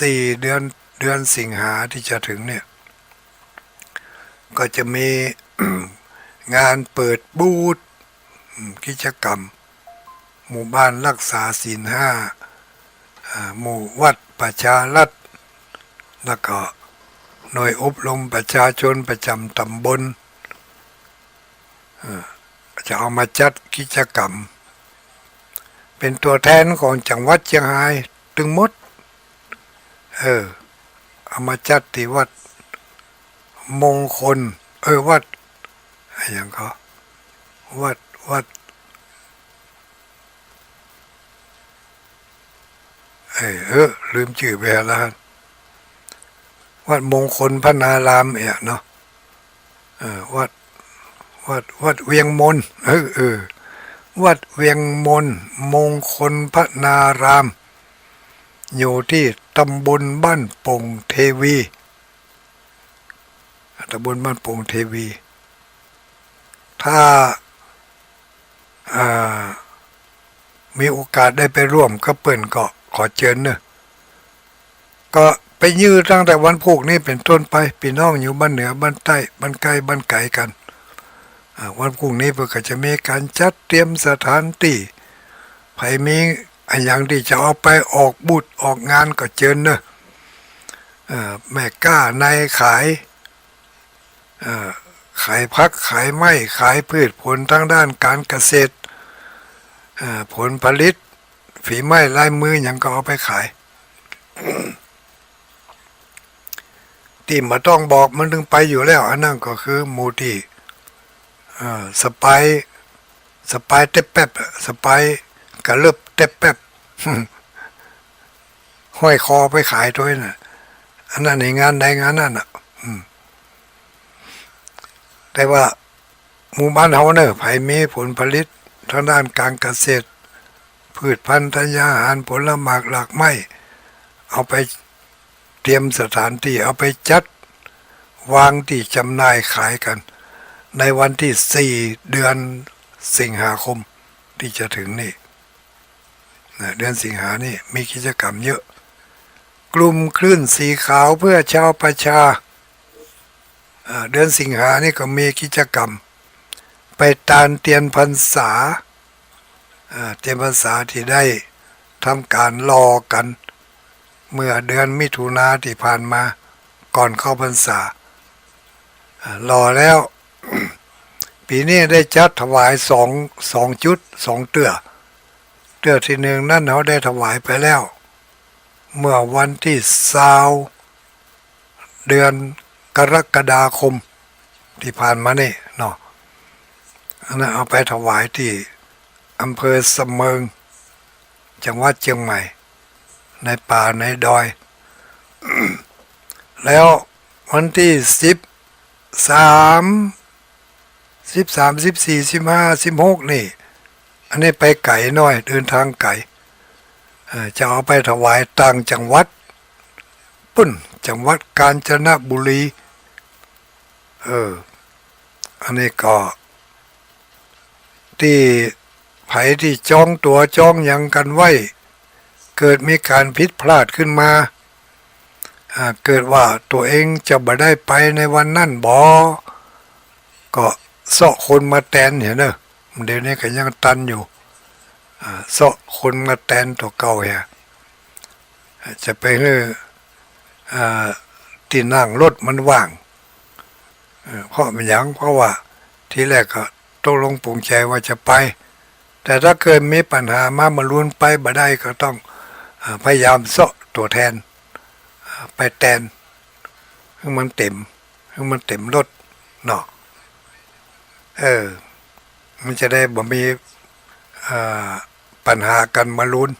4 เดือนสิงหาที่จะถึงเนี่ยก็จะมี งานเปิดบูธกิจกรรมหมู่บ้านรักษาศีล 5หมู่วัดประชารัฐแล้วก็หน่วยอบรมประชาชนประจำตำบลจะเอามาจัดกิจกรรมเป็นตัวแทนของจังหวัดเชียงรายถึงหมดเอามาจัดที่วัดมงคลวัดอะไรอย่างก็วัดลืมชื่อไปแล้ววัดมงคลพระนารามเนาะวัดเวียงมนวัดเวียงมนมงคลพระนารามอยู่ที่ตำบลบ้านโป่งเทวีตำบลบ้านโป่งเทวีถ้ามีโอกาสได้ไปร่วมก็เปิ่นก็ขอเชิญเนอะก็ไปยืดตั้งแต่วันพุธนี้เป็นต้นไปพี่น้องอยู่บ้านเหนือบ้านใต้บ้านใกล้บ้านไกลกันวันพรุ่งนี้เพื่อก็จะมีการจัดเตรียมสถานที่ใครมีอย่างที่จะเอาไปออกบุตรออกงานก็เชิญเนอะแม่ก้านายขายพักขายไม้ขายพืชผลทั้งด้านการเกษตรผลผลิตฝีไม้ลายมืออย่างก็เอาไปขายที่มาต้องบอกมันถึงไปอยู่แล้วอันนั้นก็คือหมูที่สไปเต็บแป๊บสไปกระเลิบเต็บแป๊บห้อยคอไปขายด้วยน่ะอันนั้นในงานใดงานนั้นแต่ว่าหมู่บ้านเฮาเนี่ยไผมีผลผลิตทางด้านการเกษตรพืชพันธุ์ธัญญาหารผลไม้หลากไม้เอาไปเตรียมสถานที่เอาไปจัดวางที่จำหน่ายขายกันในวันที่ 4 เดือนสิงหาคมที่จะถึงนี่เดือนสิงหานี่มีกิจกรรมเยอะกลุ่มคลื่นสีขาวเพื่อชาวประชาเดือนสิงหานี่ก็มีกิจกรรมไปตานเตียนพรรษาเตียนพรรษาที่ได้ทำการรอกันเมื่อเดือนมิถุนาที่ผ่านมาก่อนเข้าพรรษารอแล้ว ปีนี้ได้จัดถวายสองจุด2เตื้อที่หนึ่งนั่นเขาได้ถวายไปแล้วเมื่อวันที่20เดือนกรกฎาคมที่ผ่านมานี่เนาะอันนั้นเอาไปถวายที่อำเภอเสมิงจังหวัดเชียงใหม่ในป่าในดอย แล้ววันที่13 14 15 16นี่อันนี้ไปไก่น้อยเดินทางไก่จะเอาไปถวายต่างจังหวัดจังหวัดกาญจนบุรีอันนี้ก็ที่ไผที่จองตัวจองยังกันไว้เกิดมีการผิดพลาดขึ้นมาเกิดว่าตัวเองจะบ่ได้ไปในวันนั่นก็เสาะคนมาแทนเห็นเนอะเดี๋ยวนี้ก็ยังตันอยู่เสาะคนมาแทนตัวเก่าจะไปให้ที่นั่งรถมันว่างเพราะมันยังเพราะว่าทีแรกก็ตกลงปลงใจว่าจะไปแต่ถ้าเกิดมีปัญหามาลุ้นไปบ่ได้ก็ต้องพยายามเสาะตัวแทนไปแทนให้มันเต็มรถเนาะมันจะได้บ่มีปัญหากันมาลุ้น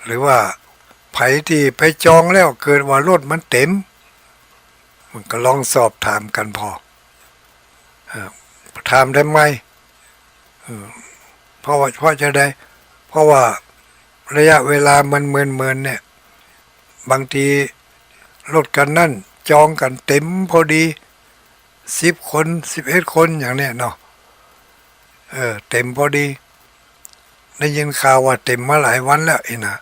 หรือว่าไผที่ไปจองแล้วเกิดว่ารถมันเต็มมันก็ลองสอบถามกันพอถามได้ไหมเพราะจะได้เพราะว่าระยะเวลามันเมินเนี่ยบางทีรถกันนั่นจองกันเต็มพอดี10 คน11 คนอย่างเนี้ยเนาะเต็มพอดี ได้ยินข่าวว่าเต็มมาหลายวันแล้วอีนะ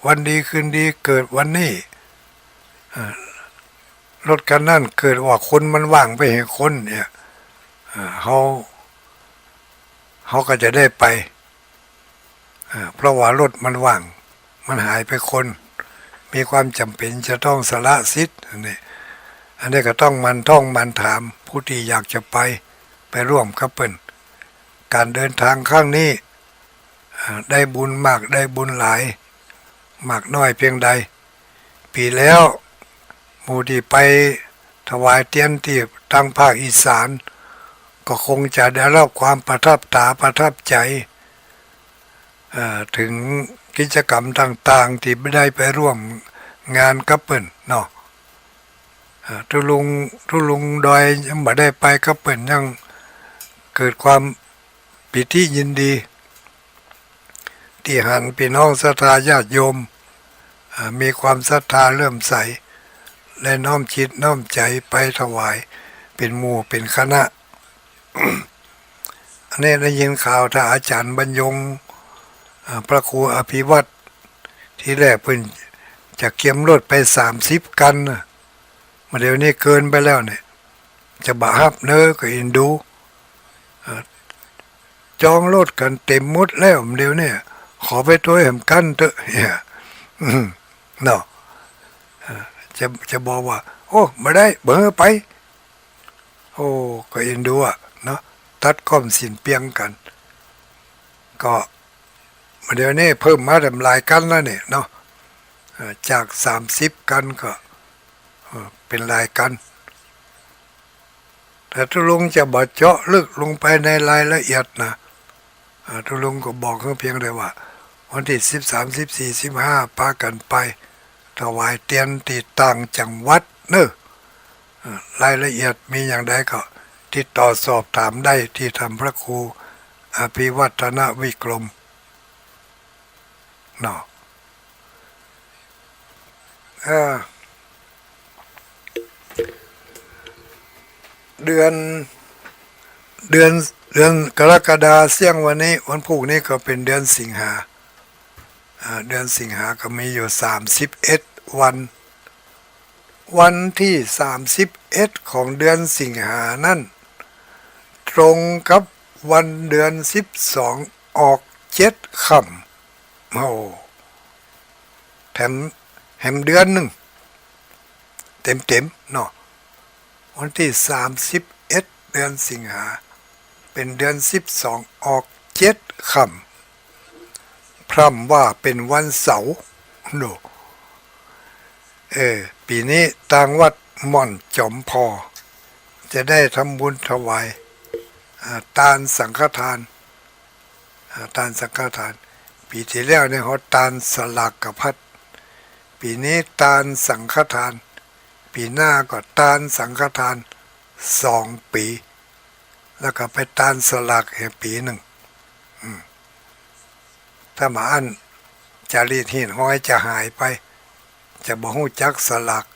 วันดีคืนดีเกิดวันนี้รถคันนั้นเกิดว่าคนมันว่างไปเห็นคนเนี่ยเขาก็จะได้ไปเพราะว่ารถมันว่างมันหายไปคนมีความจำเป็นจะต้องสละสิทธิ์อันนี้ก็ต้องมันถามผู้ที่อยากจะไปร่วมกับเปิ้นการเดินทางข้างนี้ได้บุญมากได้บุญหลายมากน้อยเพียงใดปีแล้วหมู่ที่ไปถวายเตียนที่ทางภาคอีสานก็คงจะได้รับความประทับตาประทับใจถึงกิจกรรมต่างๆที่ไม่ได้ไปร่วมงานกับเปิ้นเนาะทุลุงดอยยังไม่ได้ไปกับเปิ้นยังเกิดความปิติยินดีที่หันพี่น้องศรัทธาญาติโยมมีความศรัทธาเลื่อมใสและน้อมจิตน้อมใจไปถวายเป็นหมู่เป็นคณะ อันนี้ได้ยินข่าวถ้าอาจารย์บรรยงพระครูอภิวัตรที่แรกเพิ่นจะเกียมรถไป30 กันมาเดี๋ยวนี้เกินไปแล้วเนี่ยจะบาฮับเนอก็อินดูจองรถกันเต็มหมดแล้วเดี๋ยวนี้ขอไปตัวแหมกันเถอะเนี่ยเนาะจะบอกว่าโอ้มาได้เบอไปโอ้ก็อินดูเนาะตัดข้อมสินเปียงกันก็มาเดี๋ยวนี้เพิ่มมาทำลายกันแล้วเนี่ยเนาะจาก30 กันก็เป็นรายกันแต่ทุลุงจะบอเจาะลึกลงไปในรายละเอียดนะทุลุงก็บอกเพียงได้ว่าวันที่13 14 15พากันไปถวายเตียนที่ต่างจังหวัดเนอะรายละเอียดมีอย่างใดก็ติดต่อสอบถามได้ที่ทำพระครูอภิวัฒนวิกรมเนาะเดือนกรกฎาเสี่ยงวันนี้วันพุธนี้ก็เป็นเดือนสิงหาเดือนสิงหาก็มีอยู่31 วันวันที่31ของเดือนสิงหานั่นตรงกับวันเดือน12ออก7 ค่ำโอ้แถมเดือนหนึ่งเต็มเนาะวันที่31เดือนสิงหาเป็นเดือน12ออก7 ค่ำพร่ำว่าเป็นวันเสาร์โนปีนี้ต่างวัดม่อนจอมพอจะได้ทำบุญถวายทานสังฆทานปีที่แล้วเนี่ยเขาทานสลากกับพัดปีนี้ทานสังฆทานปีหน้าก็ทานสังฆทาน2 ปีแล้วก็ไปทานสลากปีหนึ่งถ้ามาอันจารีตหินห้อยจะหายไปจะบ่ฮู้จักสลาก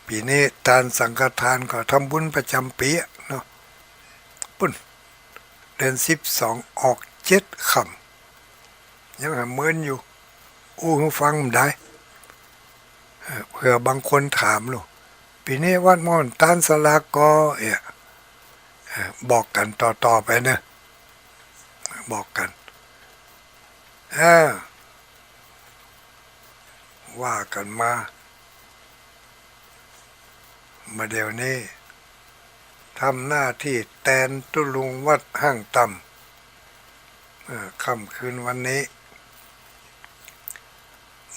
ปีนี้ทานสังฆทานก็ทำบุญประจำปีเนาะปุ่นเดือน12ออก7 ค่ำยังเหมือนอยู่ให้ฟังได้เผื่อบางคนถามลูกปีนี้วัดม่อนทานสลากก็บอกกันต่อไปเนะบอกกันว่ากันมาเดี๋ยวนี้ทำหน้าที่แทนตุลุงวัดห้างต่ำค่ำคืนวันนี้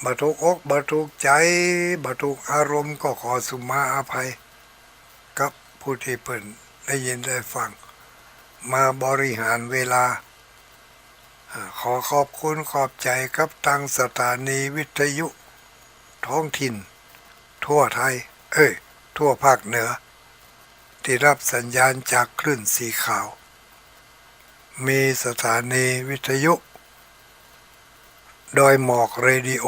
บ่ถูกอกบ่ถูกใจบ่ถูกอารมณ์ก็ขอสุมาอภัยกับผู้ที่เพิ่นได้ยินได้ฟังมาบริหารเวลาขอขอบคุณขอบใจกับทางสถานีวิทยุท้องถิ่นทั่วไทยทั่วภาคเหนือที่รับสัญญาณจากคลื่นสีขาวมีสถานีวิทยุดอยหมอกเรดิโอ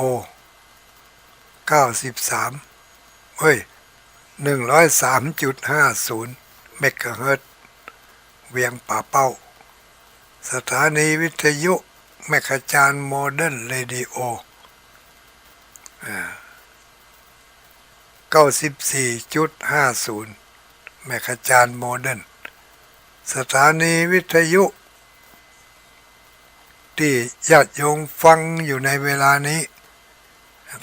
93 103.50 เมกะเฮิรตซ์เวียงป่าเป้า สถานีวิทยุแม่ขจานโมเดิร์นเรดิโอ94.50แม่ขจานโมเดิร์นสถานีวิทยุที่ญาติโยมฟังอยู่ในเวลานี้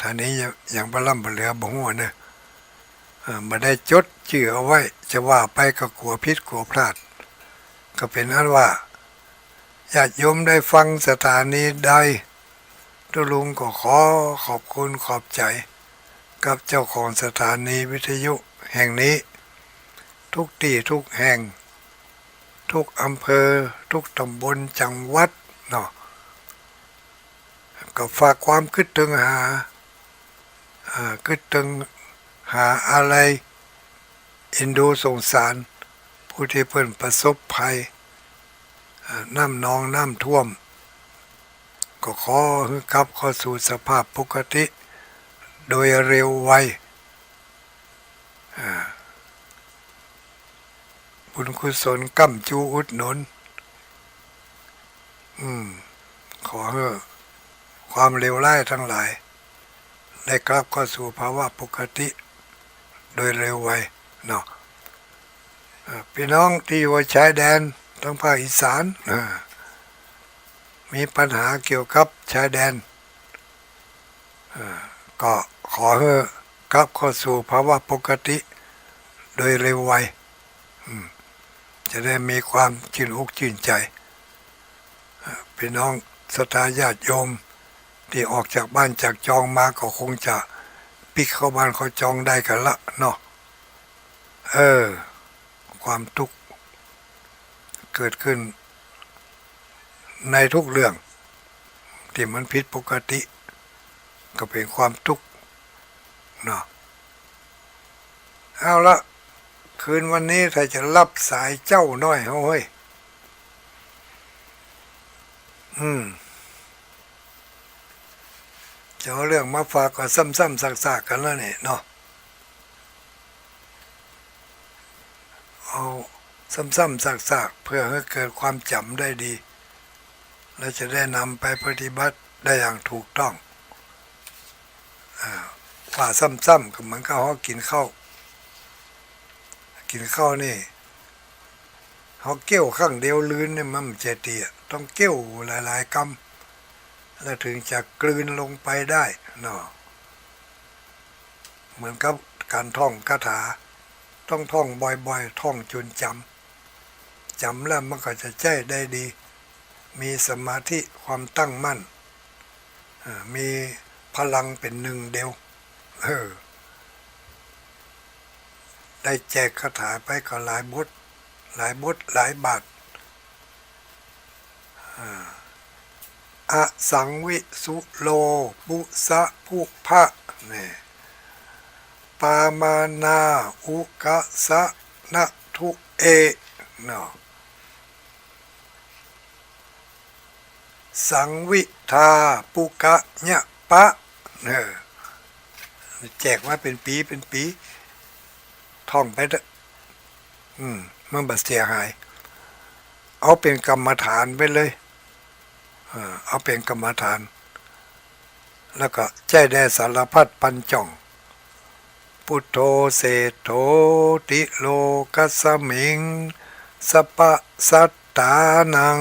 ท่านี้อย่างบล่ำบเหลือบ่หัวเนอะมาได้จดชื่อเอาไว้จะว่าไปก็กลัวพิษกลัวพลาดก็เป็นอันว่าญาติโยมได้ฟังสถานีใดตุลุงก็ขอขอบคุณขอบใจกับเจ้าของสถานีวิทยุแห่งนี้ทุกที่ทุกแห่งทุกอำเภอทุกตำบลจังหวัดเนาะก็ฝากความคิดถึงคิดถึงหาอะไรอินดูสงสารผู้ที่เพิ่นประสบภัยน้ำนองน้ำท่วมก็ขอให้กลับเข้าสู่สภาพปกติโดยเร็วไวบุญกุศลก้ำจูอุดหนุนขอให้ความเลวร้ายทั้งหลายได้กลับเข้าสู่ภาวะปกติโดยเร็วไวเนาะพี่น้องที่อยู่ชายแดนทั้งภาคอีสานมีปัญหาเกี่ยวกับชายแดนก็ขอให้กลับเข้าสู่ภาวะปกติโดยเร็วไวจะได้มีความชื่นอกชื่นใจพี่น้องศรัทธาญาติโยมที่ออกจากบ้านจากจองมาก็คงจะปิกเข้าบ้านเขาจองได้กันละเนาะความทุกข์เกิดขึ้นในทุกเรื่องที่มันผิดปกติก็เป็นความทุกข์เนาะเอาละคืนวันนี้ถ้าจะรับสายเจ้าน้อยเฮ้ยจะเอาเรื่องมาฝากก็ซ้ำๆซากๆกันแล้วเนี่ยเนาะเอาซ้ำๆซากๆเพื่อให้เกิดความจำได้ดีและจะได้นำไปปฏิบัติได้อย่างถูกต้องว่าซ้ำๆก็เหมือนกับเขากินข้าวนี่เขาเกี้ยวข้างเดียวลื่นเนี่ยมันจะดีต้องเกี้ยวหลายๆกำแล้วถึงจะกลืนลงไปได้เนาะเหมือนกับการท่องคาถาต้องท่องบ่อยๆท่องจนจำแล้วมันก็จะใจได้ดีมีสมาธิความตั้งมั่นมีพลังเป็นหนึ่งเดียวได้แจกคาถาไปก็หลายบทหลายบาทอสังวิสุโลปุสะภุพะเนี่ยปามานาอุกะสะนะทุเอเนาะสังวิทาปุกะญะปะแจกมาเป็นปีท่องไปเถอะมันบัดเสียหายเอาเป็นกรรมฐานไปเลยเอาเป็นกรรมฐานแล้วก็ใจได้สารพัดปัญจ่องพุทโธเศโธติโลกัสสมิงสปะสัตตานัง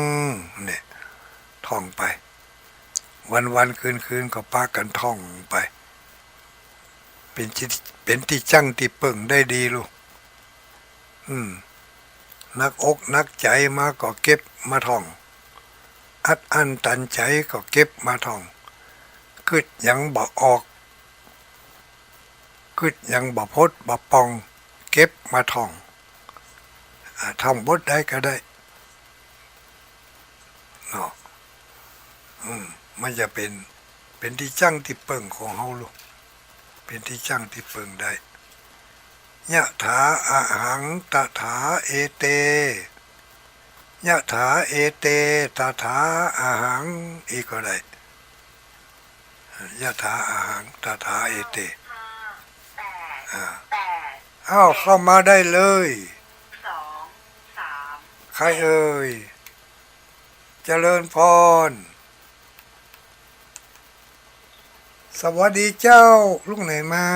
เนี่ยท่องไปวันคืนก็พากันท่องไปเป็นที่จังที่เปิ่งได้ดีลูกนักอกนักใจมาก็เก็บมาท่องอัดอั้นตันใจก็เก็บมาท่องกึดยังบ่ออกกึดยังบ่พดบ่ปองเก็บมาท่องท่องบทได้ก็ได้เนาะมันจะเป็นที่จังที่เปิ่งของเฮาลูกเป็นที่จังที่เปิ่งได้ยะถาอะหังตถาเอเตยะถาเอเตตถาอะหังอีกก็ได้ยะถาอะหังตถาเอเตเข้ามาได้เลยใครเอ่ย เจริญพรสวัสดีเจ้าลูกไหนมา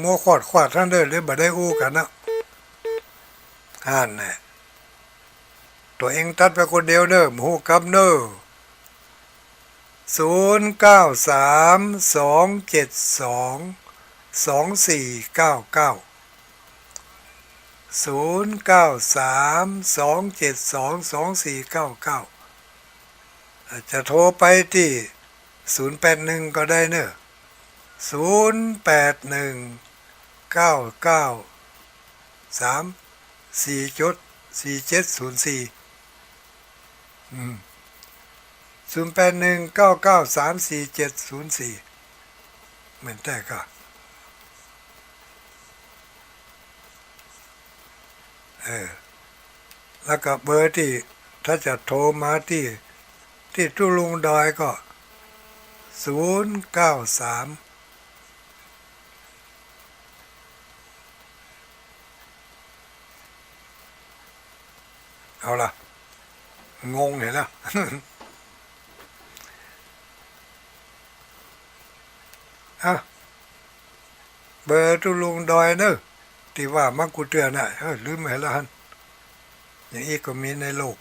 มัวขวาดท่านเด้อเลยบ่ได้อู้กันนะอ่านน่ะตัวเองตัดไปคนเดียวเด้อหมูกับเด้อ0932722499จะโทรไปที่081ก็ได้เนอะ08199347040819934704เหมือนแต่ก็แล้วก็เบอร์ที่ถ้าจะโทรมาที่ตุลุงดอยก็093เอาล่ะงงเห็นแล้ว เบอร์ตุลุงดอยเนอะที่ว่ามักกูเตือนน่ะลืมไปแล้วฮันอย่างนี้ก็มีในโลก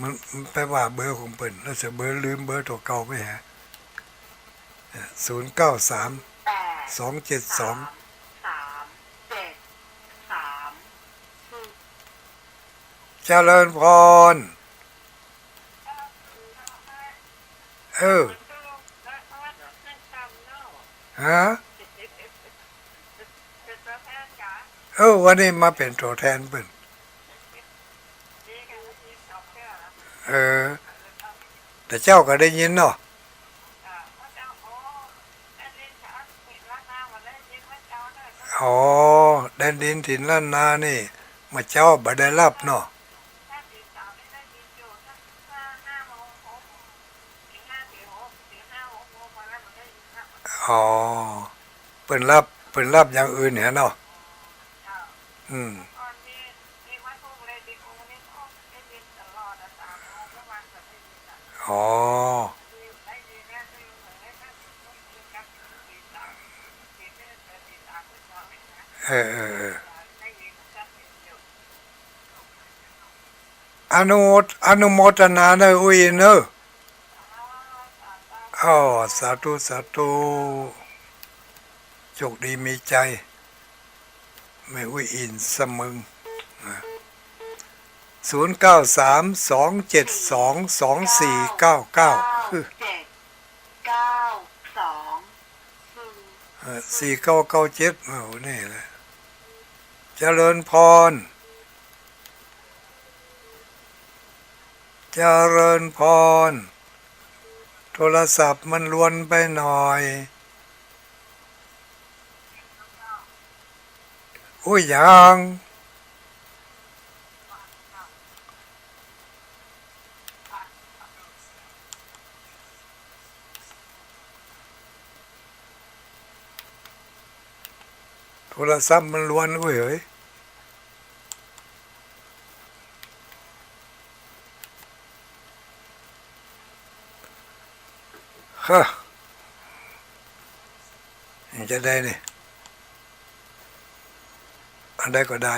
มันไปว่าเบอร์ของเปิ่นแล้วจะเบอร์ลืมเบอร์ตัวเก่าไปฮะ09327273เจริญพรฮะวันนี้มาเป็นตัวแทนเปิ่นแต่เจ้าก็ได้ยินเนาะแดนดินถิ่นล้านนานี่มาเจ้าบ่ได้รับเนาะเปิ่นรับอย่างอื่นเนี่ยเนาะอ๋ออนุโมทนาเนอะอุ้ยเนอะสาธุโชคดีมีใจไม่อุ้ยอินเสมง09327224994997นี่แหละเจริญพรโทรศัพท์มันลวนไปหน่อยอุ้ยยังโทรศัพท์มันลวนเว้ยยังจะได้นี่อันใดก็ได้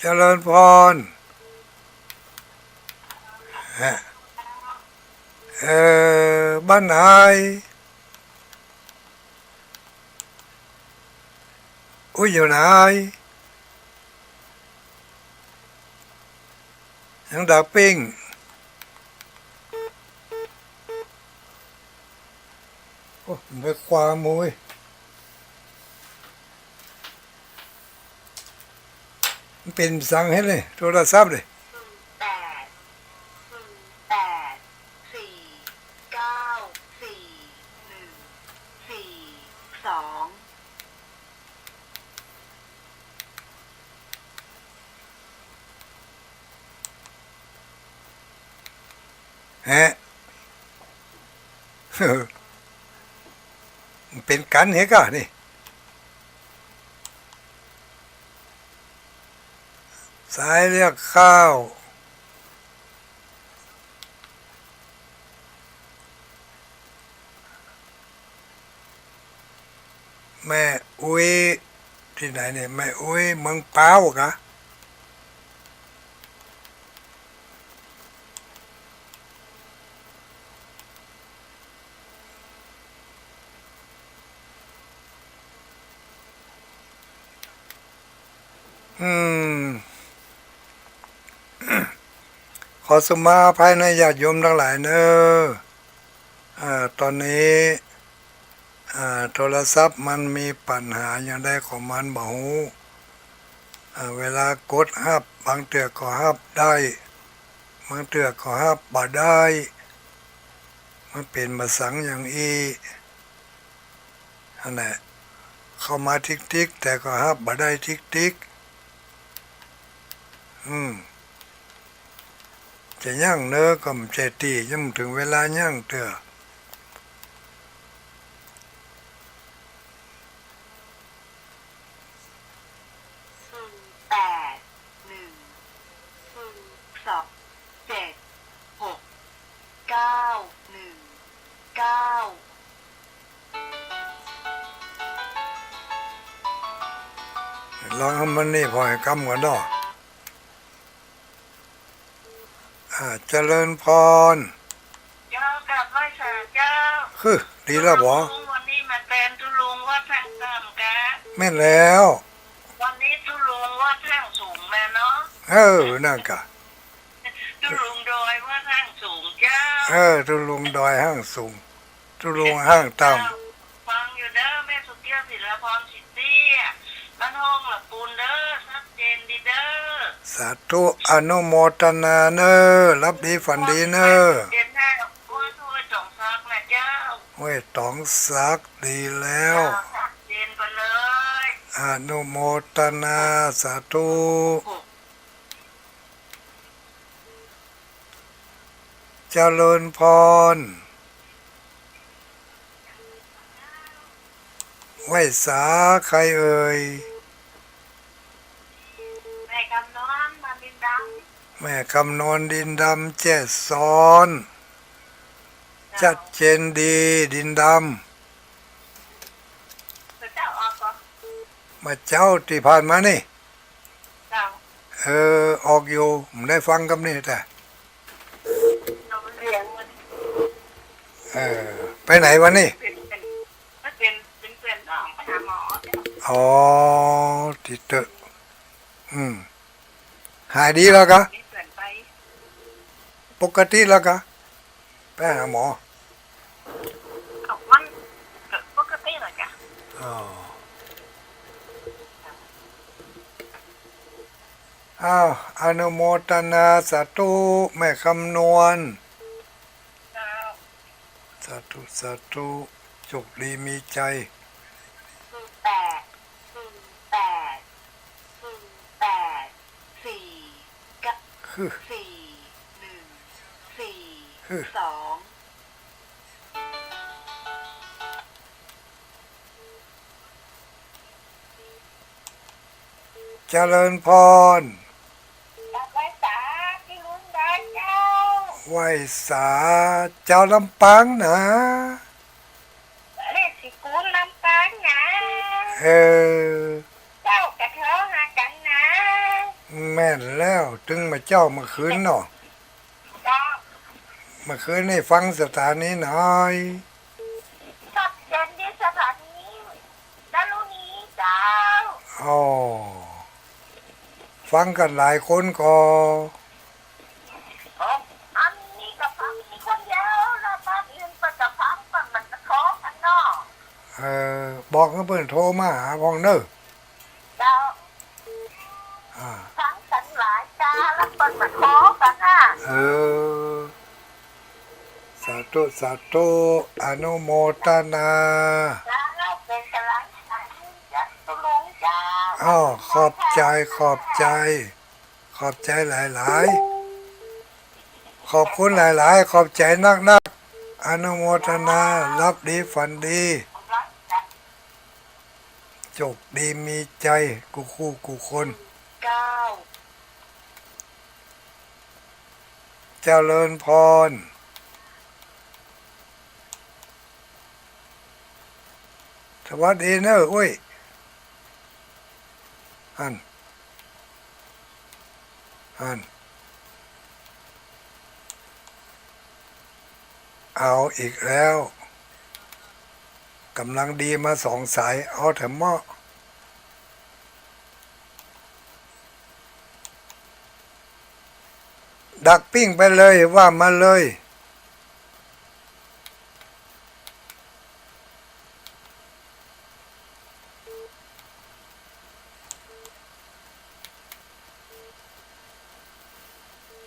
เจริญพรบ้านไหนอุ้ยอยู่ไหนยังดักปิ้งไปความมวยมันเป็นสั่งให้เลยโทรศัพท์เลย08484142 ฮะ มันเป็นกันเหรอกะนี่สายเรียกข้าวแม่อุ้ยที่ไหนเนี่ยแม่อุ้ยเมืองเป้ากะอืมขอสมาภายในญาติโยมทั้งหลายเนอะตอนนี้โทรศัพท์มันมีปัญหาอย่างใดของมันบ่ฮู้เวลากดฮับบางเตือก็ฮับได้บางเตือก็ฮับบ่ได้มันเป็นมาสังอย่างอีอันนั้นเข้ามาทิกทิกแต่ก็ฮับบ่ได้ทิกทิกจะย่างเนอก็มใจตียังถึงเวลาย่างเตือลองให้มันนี่พอให้กำก่อนเนาะเจริญพรเจ้ากับไหว้สารเจ้าคือดีแล้วบ่วันนี้มาเต้นทุลุงวัดทางต่ำกะแม่นแล้ววันนี้ทุลุงวัดทางสูงแม่เนาะนั่นกะทุลุงดอยวัดทางสูงเจ้าทุลุงดอยห้างสูงทุลุงห้างต่ำฟังอยู่เด้อแม่สุเกียศิลปพรสิทธิ์บ้านห้องหลับปูนเด้อชัดเจนดีเด้อสาธุอนุโมทนาเนอรับดีฝันดีเนอเจนแท้ห้วยถ้วยจ่องซักนะเจ้าห้วยตองซักดีแล้วเจนไปเลย อนุโมทนาสาธุเจริญพรไหว้สาใครเอ่ยแม่คำนอนมาดินดำแม่คำนอนดินดำแจ้ซ้อนชัดเจนดีดินดำมาเจ้าที่ผ่านมานี่ออกอยู่ผมได้ฟังกับนี่แต่ไปไหนวะนี่อ๋อติดเตอะหายดีแล้วกะปกติแล้วกะไปหาหมอมันปกติเลยจ้ะอนุโมทนาสาธุแม่คำนวณสาธุสาธุจุกดีมีใจเจริญพรไหว้สาเจ้าลำปางนะเรียกสิกูลำปางนะเจ้ากระเทาะหากันนะแม่นแล้วถึงมาเจ้าเมื่อคืนเนาะเมื่อคืนให้ฟังสถานีหน่อยชัดเจนที่สถานีดารุณีเจ้าฟังกันหลายคนก็อันนี้กับฟังมีคนเดียวแล้วบ้านอื่นก็จะฟังกันมันจะท้อกันเนาะบอกให้เพื่อนโทรมาหาพองเนอเจ้าฟังกันหลายจ้าแล้วเปิดมาท้อกันอ่ะสาธุสาธุอนุโมทนาเป็นกำลังใจจะตุลงเจ้าขอบใจขอบใจหลาย ขอบคุณหลายๆ ขอบใจนักๆอนุโมทนารับดีฝันดีโชคดีมีใจกูคู่กูคน เก้า เจริญพรสวัสดีเนอะอุ้ยอันเอาอีกแล้วกำลังดีมาสองสายเอาเถอะหม้อดักปิ้งไปเลยว่ามาเลย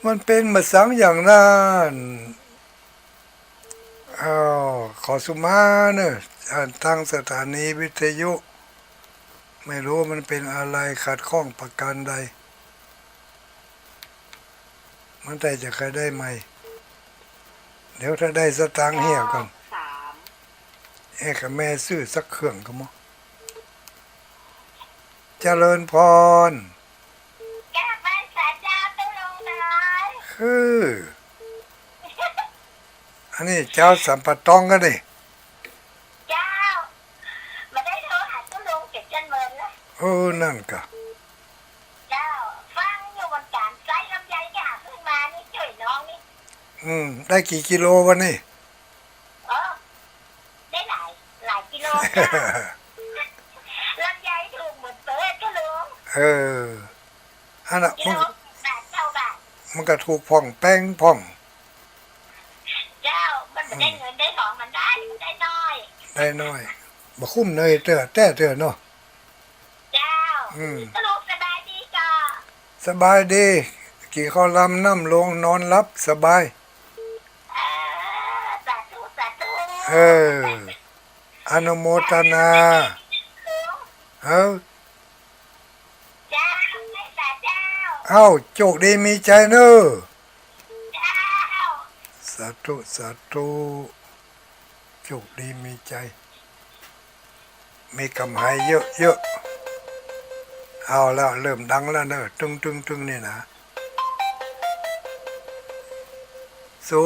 มันเป็นมาสังอย่างนั้นอ้าวขอสุมาเนอะทางสถานีวิทยุไม่รู้มันเป็นอะไรขัดข้องประการใดมันแต่จะเคยได้ไหมเดี๋ยวถ้าได้สตางค์เหี้ยก่อน สาม กับแม่ซื้อสักเครื่องก็มั้งเจริญพร แก้ไปสายดาวตุ้ลงเลย คืออันนี้เจ้าสัมปะตองกันนี่ เจ้ามาได้โทรหาตุ้ลงเก็บจนเมินแล้ว นั่นกะ เจ้าฟังอยู่บนการไซลำไยกะขึ้นมานี่ช่วยน้องนี่ ได้กี่กิโลวันนี้ เออได้หลายกิโลเจ้าลำไยถูกหมดเปิดก็ลุง อันน่ะ กิ มัน โล8 9 บาท มันก็ถูกพ่องแป้งพ่อง เจ้ามันไม่ได้เงินได้ของมันได้มันได้น้อย ได้น้อยบ่คุ้มเนยเต้อเนาะ เจ้าก็ลุงสบายดีจ้า สบายดีกี่ข้าวลำน้ำลงนอนรับสบาย สาธุสาธุ อนุโมทนาเออ เจ้าไม่สาเจ้า เอ้าโชคดีมีใจเนอะ เจ้า สาธุโชคดีมีใจ มีกำไรเยอะเอาแล้วเริ่มดังแล้วเนอะตึงนี่นะ0932722499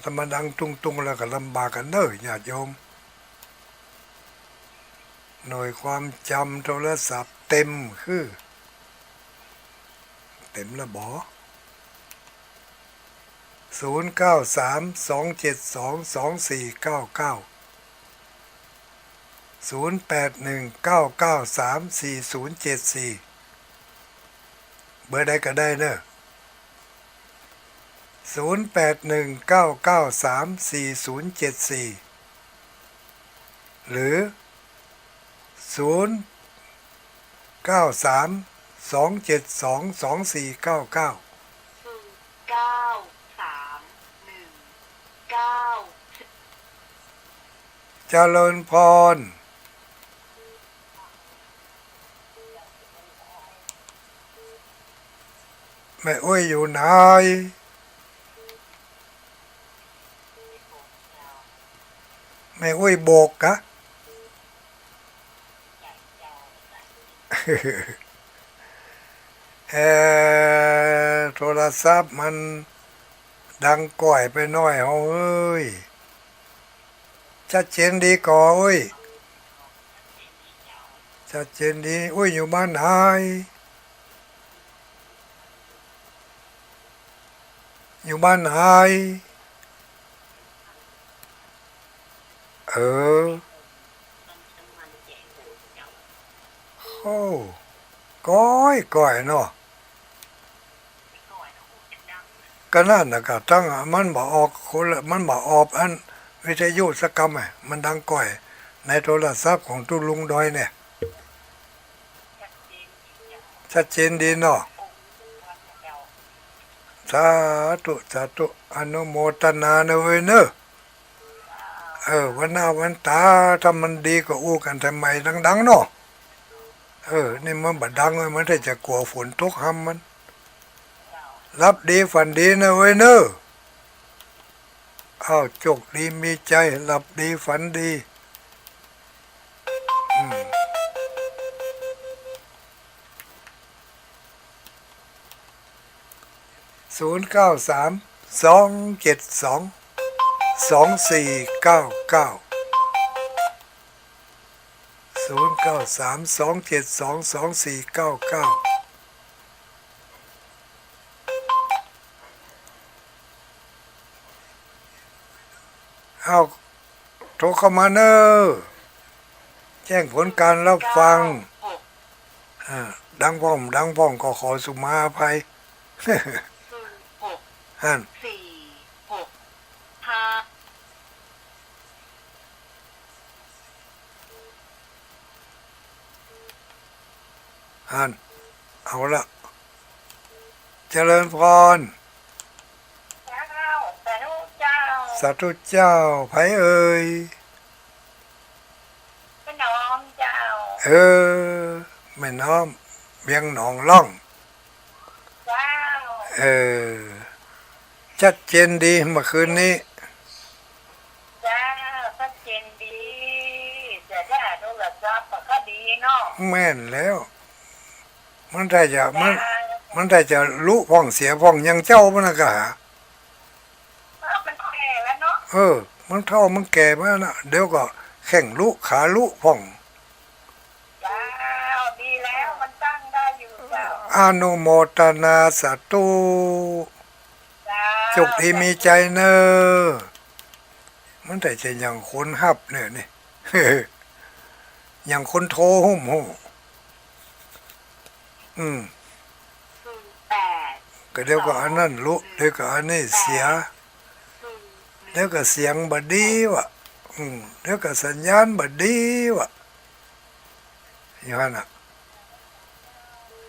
ถ้ามันดังตุงแล้วก็ลำบากกันเนอะญาติโยมหน่วยความจำโทรศัพท์เต็มคือเต็มแล้วบอ0932722499 0819934074เบอร์ใดก็ได้เนอะ0819934074หรือ0932722499 9319เจริญพรแม่อ้ยอยู่ไหนแม่อ้ยโบกกะ โทรศัพท์มันดังก่อยไปหน่อยเฮ้ยชัดเจนดีก่ออุ้ยชัดเจนดีอุ้ยอยู่บ้านไหนอยู่บ้านไหนโอ้ก้อยเนาะก็นั่นนะก็ตั้งมันบอกออกคนละมันบอกออกอันวิทยุสกรรมมันดังก่อยในโทรศัพท์ของตุลุงดอยเนี่ยชัดเจนดีเนาะสาธุอนุโมทนาเนอะเว้ยเนอะวันหน้าวันตาถ้ามันดีก็อู้กันทำไมดังๆเนาะ นี่มันบัดดังเลยมันได้จะกลัวฝนตกห้ำมัน รับดีฝันดีนะเว้ยเนอะอ้าวโชคดีมีใจหลับดีฝันดี093-272-2499เอาโทรเข้ามาเนอะแจ้งผลการรับฟังดังพ่องก็ขอสุมาอภัย ฮั่น ฮั่นเอาละเจริญพรสาธุเจ้าไผเอ่ยแม่น้อมเบียงหนองล่องชัดเจนดีเมื่อคืนนี้แม่นแล้วมันได้จะรู้พ่องเสียพ่องยังเจ้ามันนะกะมันเท่ามันแก่มานะเดี๋ยวก็แข่งลุขาลุพ่องอนุโมทนาสาธุจกดีมีใจเนอมันได้จะอย่างคนฮับเนี่ยนี่ อย่างคนโทรหุ่มหูก็เดี๋ยวก็อันนั้นลุเดี๋ยวก็อันนี้เสียเดี๋ยวก็เสียงบดีวะเดี๋ยวก็สัญญาณบดีวะอย่างนั้นอ่ะ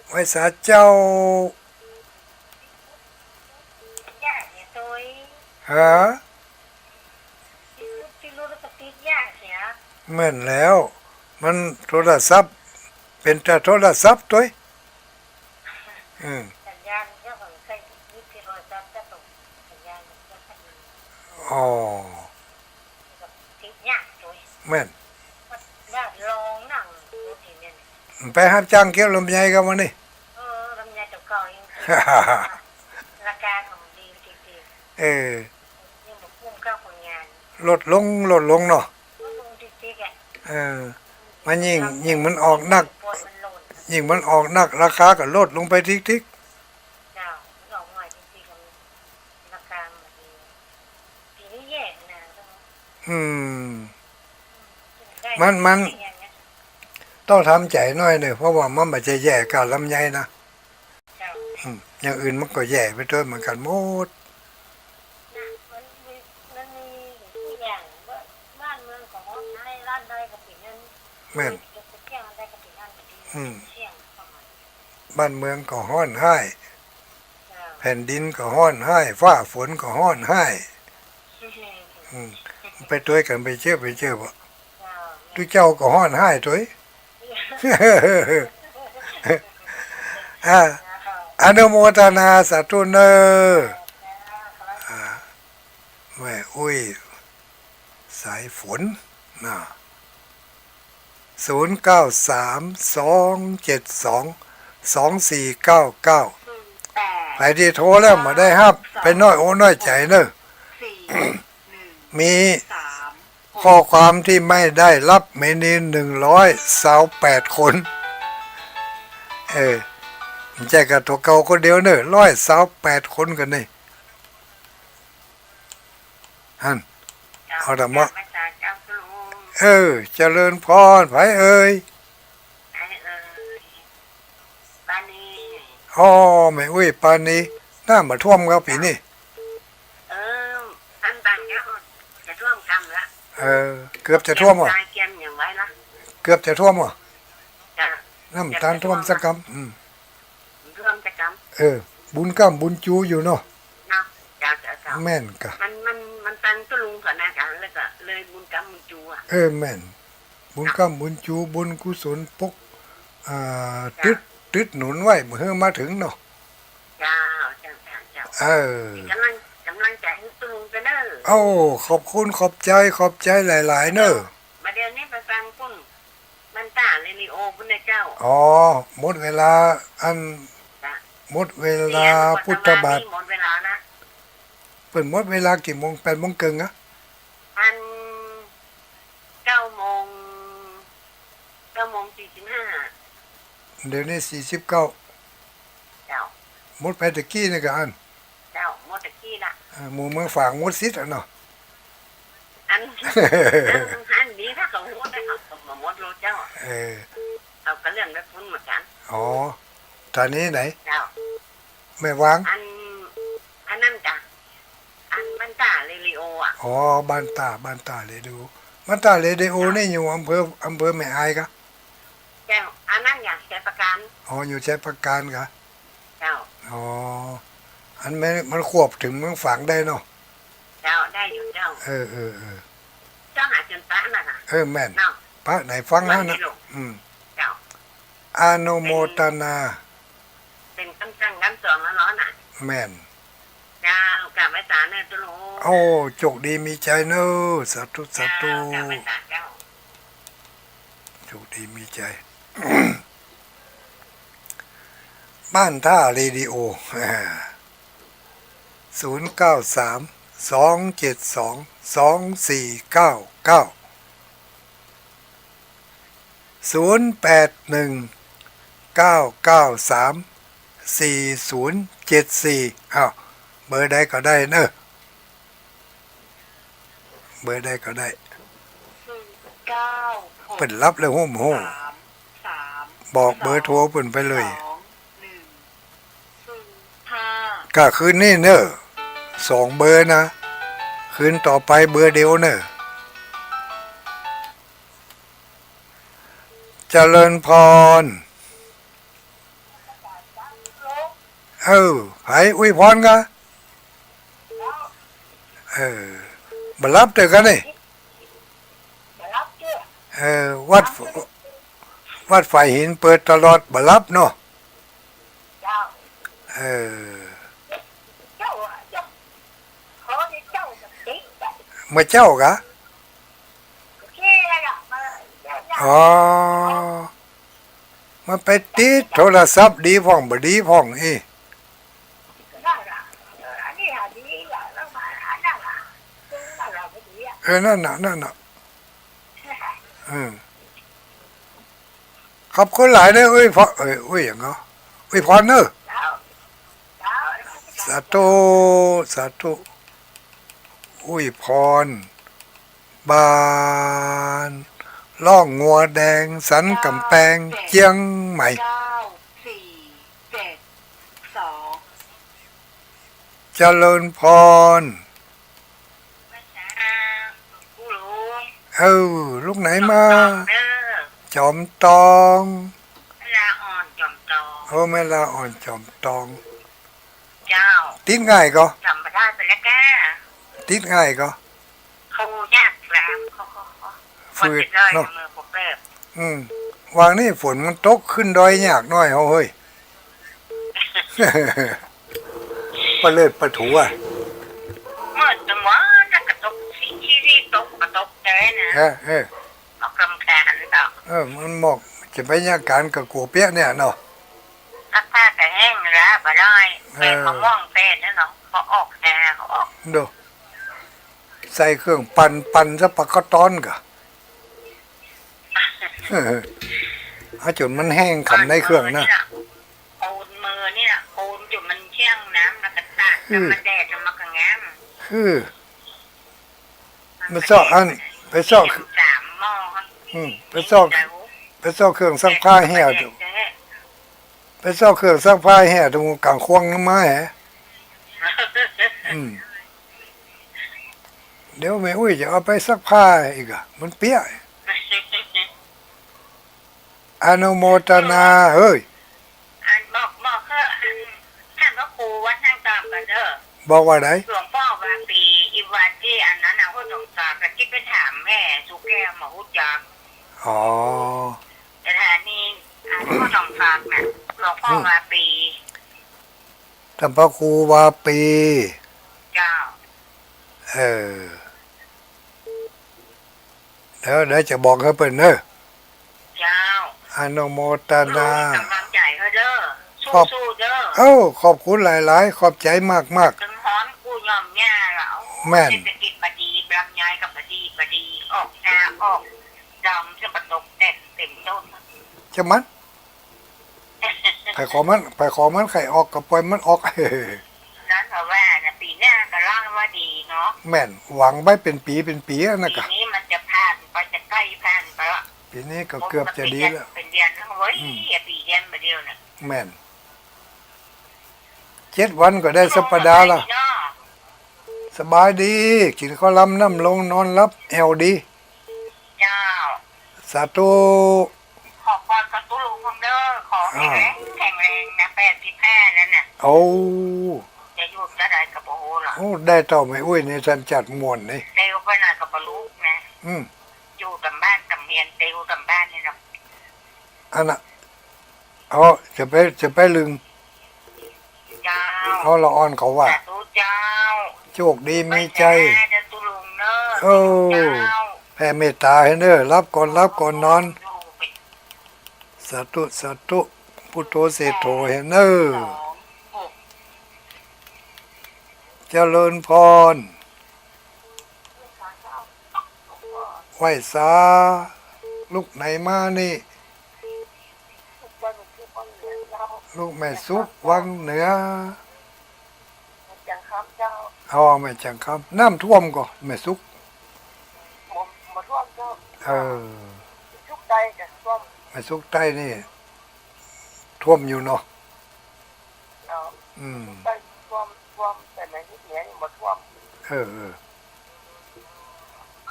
ไว้สาเจ้าฮะแม่นแล้วมันโทรศัพท์เป็นแต่โทรศัพท์ตัวอ๋อแม่นไปหาจ้างเกี่ยวลำไยกันมานี่ลำไยตัวเก่ายังราคาของดีจริงๆยังบอกคุ้มค่าผลงานลดลงเนาะลดลงจริงๆมันยิ่งมันออกหนักยิ่งมันออกหนักราคาก็ลดลงไปทิกมันต้องทำใจหน่อยเนี่ยเพราะว่ามันไม่ใช่แย่กับลำไยนะอย่างอื่นมันก็แย่ไปด้วยเหมือนกันหมดแม่นบ้านเมืองก็ห้อนให้แผ่นดินก็ห้อนให้ฟ้าฝนก็ห้อนให้ไปด้วยกันไปเชื่อบ่ทุกเจ้าก็ห้อนให้ตัวอนุโมทนาสาธุเนอแม่อุ้ยสายฝนนะ0932722499ไปที่โทรแล้วมาได้ฮับไปน้อยโอ้น้อยใจเนอะมีข้อความที่ไม่ได้รับเมนี128 คนมันใจกับตัวเก่าคนเดียวเนอะ128 คนกันนี่ฮั่นเอาธรรมะเจริญพรไผเอ่ยอ๋อแม่อุ้ยปานนี้น้ำมาท่วมครับปีนี่ท่านบังเนี่ยจะท่วมกำละเกือบจะท่วมอ่ะเกือบจะท่วมอ่ะน้ำตาลท่วมสักกำท่วมสักกำบุญกำบุญจูอยู่เนาะแม่นกะมันตันตุลุงก่อนนะกันแล้วก็เลยบุญกำบุญจูอ่ะแม่นบุญกำบุญจูบุญกุศลปก อ่ตึดตึดหนุนไว้เมื่อมาถึงเนาะเจ้าเจ้าเจ้าเจ้าเออกำลังใจให้ตุ้งกันเด้อเอ้าขอบคุณขอบใจหลายๆเนอะมาเดี๋ยวนี้ไปฟังปุ้นมันตาเรลิโอพุ่นนะเจ้าอ๋อหมดเวลาอันหมดเวลาพุทธบาทหมดเวลานะเปิดหมดเวลากี่โมง8 โมงครึ่งอะอัน9 โมง9:45เดี๋ยวนี้49เจ้าหมดไปตะกี้นี่ก็อันเจ้าหมดตะกี้ละหมู่เมืองฝากหมดสิทธิ์อะเนาะ อันนี้ถ้าเขาหมดได้เขาหมดรู้เจ้าเอากระเรื่องไปพุ่นเหมือนกันอ๋อตอนนี้ไหนเจ้าไม่วางอันนั่นจ้ะอันบ้านตาเรลิโออ่ะอ๋อบ้านตาเรดิโอบ้านตาเรดิโอนี่อยู่อำเภอแม่อายกะเจ้าอันนั้นอยากใช้ประกันอ๋ออยู่ใช้ประกันกะเจ้าอ๋ออันมันควบถึงเมืองฝางได้เนาะเจ้าได้อยู่เจ้าเจ้าหาจนปะน่ะแม่นปะไหนฟังฮะนะเจ้าอาโนโมตนาเป็นกำสอนแล้วน่ะแม่นเจ้ากลับไปศาลเนี่ยตุลูโอ้โชคดีมีใจเนอะสาธุกลับไปศาลเจ้าโชคดีมีใจ บ้านท่าเรดิโอ0932722499 0819934074อ้าวเบอร์ใดก็ได้เนอะเบอร์ใดก็ได้เปิดรับแล้วโห่มบอกเบอร์โทรเปิดไปเลยก็คืนนี้เนอะ2 เบอร์นะคืนต่อไปเบอร์เดียวเนอะเจริญพรไผอุ้ยพรกะบัรับเจอกันนี่วัดฝ่ายหินเปิดตลอดบัรับเนาะเมื่อเจ้ากะอ๋อมันไปติดโทรศัพท์ดีพ่องบ่ดีพ่องนั่นน่ะขอบคุณหลายเด้อพออย่างเนาะพรเนอะสาธุพรบานล่องงัวแดงสันกำแพงเจียงใหม่เจริญพรลูกไหนมาจอมตองแม่ลาอ่อนจอมตองแม่ลาอ่อนจอมตองเจ้าติดง่ายก็จำไม่ได้ไปแล้วแกติดง่ายก็เขายากแล้วเขาฝืดเนาะวางนี่ฝนมันตกขึ้นดอยยากน้อยเฮ้ยปลาเลิศปลาถูอ่ะเมื่อจังหวะนักกระตกสีที่ตกกระตกใจนะเอากำแขนต่อมันหมอกจะไปยากการกับกัวเปี๊ยะเนี่ยเนาะถ้าผ้าแต่แห้งแล้วบ่ได้เป็นมะม่วงเป็นนะเนาะเขาออกแหงเขาออกดูใส่เครื่องปั่นซะปะก็ต้อนกะจนมันแห้งขำในเครื่องนะโอนมือนี่นะโอนจุดมันเชี่ยงน้ำแล้วก็ตากแล้วมันแดดแล้วมันก็แง้มไปซอกไปซอก3 หม้อไปซอกเครื่องซักผ้าแห้งไปซอกเครื่องซักผ้าแห้งตรงกลางควงน้ำไม้เดี๋ยวแม่อุ้ยจะเอาไปซักผ้าอีกมันเปียกอนุโมทนาเฮ้ยบอกท่านพระครูวัดนั่งตามกันเด้อบอกว่าไหนหลวงพ่อว่าปีอีวันที่อันนั้นนะผู้สงสารก็คิดไปถามแม่สุแก้วมาหุจักอ๋อแต่ท่านี้ ก็ต้องฝากเนี่ยหลวงพ่อมาปี ท่านพระครูวาปี เจ้า เออเดี๋ยวจะบอกให้เปิ้นเนอะ เจ้า อนุโมท ลูก นา กำลังใจเขาเด้อ ขอบ สู้ๆเด้อ เอ้าขอบคุณหลาย ๆ ขอบใจมาก ถึงฮ้อนกูยอมแย่แล้ว แม่น เศรษฐกิจบดีลำไยกับบดีออกแอร์ออกดำจะประตกแต่เต็มต้น ๆจะมันไผขอมันไข่ออกกับปล่อยมันออก นั้นเพราะว่าเนี่ยปีหน้าก็ร่างว่าดีเนาะ แม่นหวังไว้เป็นปีอะนะ ปี กะ นี้มันจะผ่านไปจะใกล้ผ่านไปละ ปีนี้ก็เกือบจะดีแล้ว เป็นเดือนแล้วเว้ยปีเดือนมาเดียวน่ะ แม่น7 วันก็ได้สัปดาห์ละสบายดี กินข้าวล้ำน้ำลงนอนรับแอวดี เจ้า สาธุ ขอพรกับตุลุงของเด้อขอแข็งแรงนะ85นั่นน่ะ โอ้ จะอยู่จะได้กับโอ้โหหรอ โอ้ได้ต่อไม่อุ้ยนี่ท่านจัดม่วนนี่ เตียวไปหน่อยกับบลูกนะ อืม อยู่กับบ้านกับเมียนเตียวกับบ้านนี่เนาะ อันน่ะเอาจะไปลึง เจ้า เอาละอ่อนเขาว่า สาธุเจ้า โชคดีมีใจ จะตุลุงเนอะ โอ้ แผ่เมตตาให้เด้อรับก่อนนอน สาธุพุทโธเสโธให้เด้อเจริญพรไหวสาลูกไหนมานี่ ลูกแม่สุกวังเหนือ จังครับเจ้า เอาแม่จังครับน้ำท่วมก็แม่สุก มาท่วมเจ้า เออ ทุกใจจะท่วม แม่สุกใต้นี่ท่วมอยู่เนาะ เนาะ อืม ไปท่วมแต่ในที่เหนือนี่มาท่วม เออ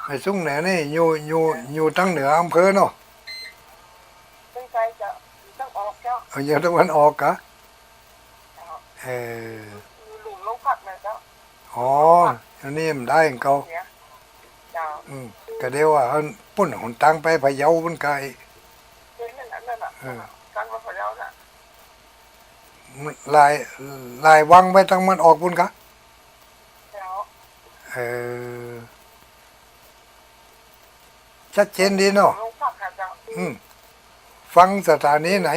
แม่สุกไหนนี่อยู่ทั้งเหนืออำเภอเนาะ ตั้งใจจะต้องออกเจ้า เอาอย่างตะวันออกกะเออ หลุมลงผักนะเจ้า อ๋ออันนี้มันได้ของเขา เนี่ยเจ้า ก็เดียวว่าเอาปุ่นหนตังไปพะเยาบนไกล เป็นนั่นน่ะการมาพะเยาน่ะ ลายวังไปทางมันออกบุญกะ เจ้า เออชัดเจนดีเนาะ ลงผักนะเจ้า ฟังสถานีไหน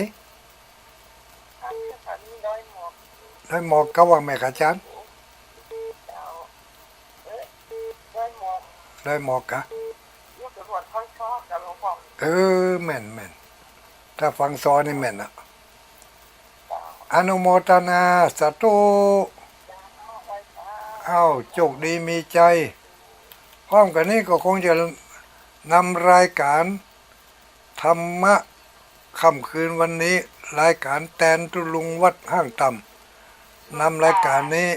ท่านสถานีด้อยหมอก ได้หมอกก็ว่าแม่ขาจาน เจ้าด้อยหมอก ได้หมอกกะ ยกตรวจค่อยชอบกับหลวงพ่อ เออแม่นถ้าฟังซอนี่แม่นอะอนุโมทนาสาธุเอ้าโชคดีมีใจ พร้อมกันนี้ก็คงจะนำรายการธรรมะค่ำคืนวันนี้รายการแตนตุลุงวัดห้างต่ำนำรายการนี้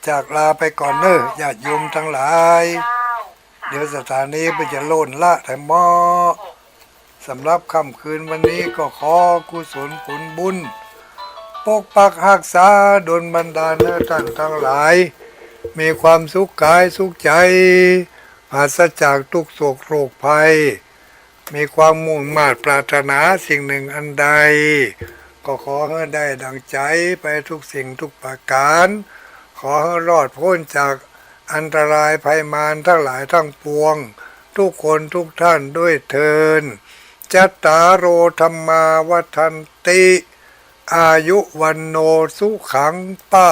จากลาไปก่อนเนอะญาติโยมทั้งหลาย เดี๋ยวสถานีไปจะโล่นละแต่หมอสำหรับค่ำคืนวันนี้ก็ขอกุศลผลบุญปกปักรักษาดลบันดาลเนอท่านทั้งหลาย มีความสุขกายสุขใจปราศจากทุกโศกโรคภัย มีความมุ่งมา่ปรารถนาสิ่งหนึ่งอันใด ก็ขอให้ได้ดังใจไปทุกสิ่งทุกประการ ขอให้รอดพ้นจากอันตรายภัยมารทั้งหลายทั้งปวง ทุกคนทุกท่านด้วยเทินจัตตารโอธรรมาวัฏันติ อายุวันโนสุขังปะ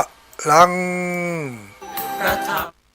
ลัง ประทับ